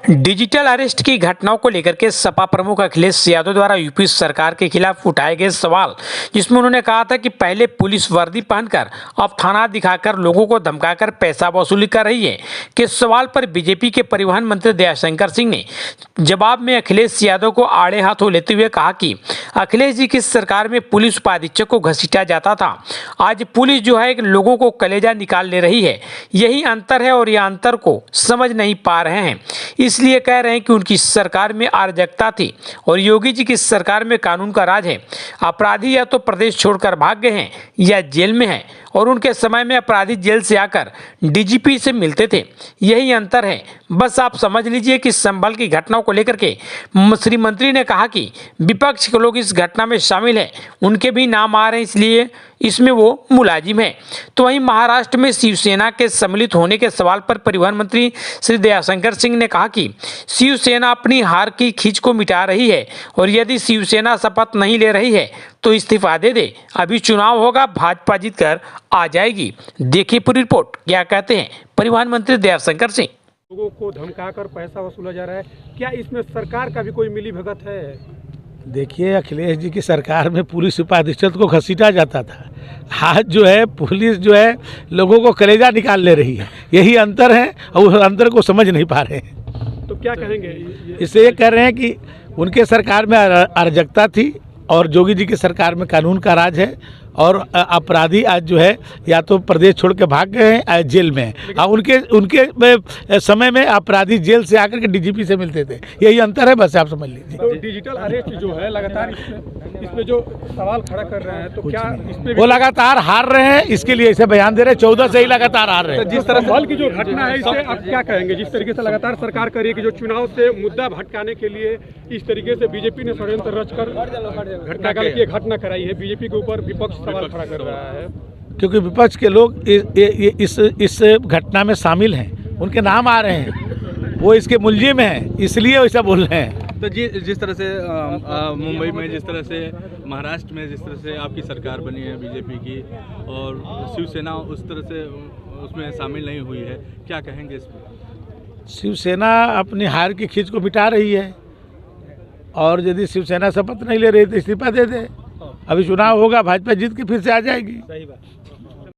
Digital arrest की घटनाओं को लेकर के सपा प्रमुख अखिलेश यादव द्वारा यूपी सरकार के खिलाफ उठाए गए सवाल, जिसमें उन्होंने कहा था कि पहले पुलिस वर्दी पहनकर अब थाना दिखाकर लोगों को धमकाकर पैसा वसूली कर रही है के सवाल पर बीजेपी के परिवहन मंत्री दयाशंकर सिंह ने जवाब में अखिलेश यादव को आड़े हाथों लेते हुए कहा कि अखिलेश जी की सरकार में पुलिस उपाधीक्षक को घसीटा जाता था, आज पुलिस जो है लोगों को कलेजा निकाल ले रही है। यही अंतर है और यह अंतर को समझ नहीं पा रहे हैं, इसलिए कह रहे हैं कि उनकी सरकार में अराजकता थी और योगी जी की सरकार में कानून का राज है। अपराधी या तो प्रदेश छोड़कर भाग गए हैं या जेल में हैं और उनके समय में अपराधी जेल से आकर डीजीपी से मिलते थे, यही अंतर है। बस आप समझ लीजिए कि संभल की घटनाओं को लेकर के श्री मंत्री ने कहा कि विपक्ष के लोग इस घटना में शामिल हैं, उनके भी नाम आ रहे हैं, इसलिए इसमें वो मुलाजिम है। तो वहीं महाराष्ट्र में शिवसेना के सम्मिलित होने के सवाल पर परिवहन मंत्री श्री दयाशंकर सिंह ने कहा कि शिवसेना अपनी हार की खींच को मिटा रही है और यदि शिवसेना शपथ नहीं ले रही है तो इस्तीफा दे दे, अभी चुनाव होगा, भाजपा जीत कर आ जाएगी। देखिए पूरी रिपोर्ट, क्या कहते हैं परिवहन मंत्री दयाशंकर सिंह। लोगों को धमकाकर पैसा वसूला जा रहा है, क्या इसमें सरकार का भी कोई मिलीभगत है? देखिए, अखिलेश जी की सरकार में पुलिस उपाधीक्षक को घसीटा जाता था, आज जो है पुलिस जो है लोगों को कलेजा निकाल ले रही है। यही अंतर है और उस अंतर को समझ नहीं पा रहे हैं। तो क्या कहेंगे? इससे ये कह रहे हैं कि उनके सरकार में अराजकता थी और योगी जी की सरकार में कानून का राज है और अपराधी आज जो है या तो प्रदेश छोड़ के भाग गए हैं जेल में हैं। उनके समय में अपराधी जेल से आकर के डीजीपी से मिलते थे, यही अंतर है, बस आप समझ लीजिए। तो डिजिटल अरेस्ट जो है लगातार इसमें जो सवाल खड़ा कर रहे हैं, तो क्या इसमें वो लगातार हार रहे हैं, इसके लिए ऐसे बयान दे रहे हैं, 14 से ही लगातार हार रहे हैं। जिस तरह से की जो घटना है, इससे आप क्या कहेंगे? जिस तरीके से लगातार सरकार कर रही है कि जो चुनाव से मुद्दा भटकाने के लिए इस तरीके से बीजेपी ने षड्यंत्र रचकर घटना कराई है, बीजेपी के ऊपर विपक्ष सवाल खड़ा कर रहा है, क्योंकि विपक्ष के लोग इस घटना में शामिल हैं, उनके नाम आ रहे हैं, वो इसके मुलजिम हैं, इसलिए वैसा बोल रहे हैं। तो जिस तरह से मुंबई में, जिस तरह से महाराष्ट्र में, जिस तरह से आपकी सरकार बनी है बीजेपी की और शिवसेना उस तरह से उसमें शामिल नहीं हुई है, क्या कहेंगे इस पर? शिवसेना अपनी हार की खींच को मिटा रही है और यदि शिवसेना शपथ नहीं ले रही तो इस्तीफा दे दे, अभी चुनाव होगा, भाजपा जीत के फिर से आ जाएगी। सही बात।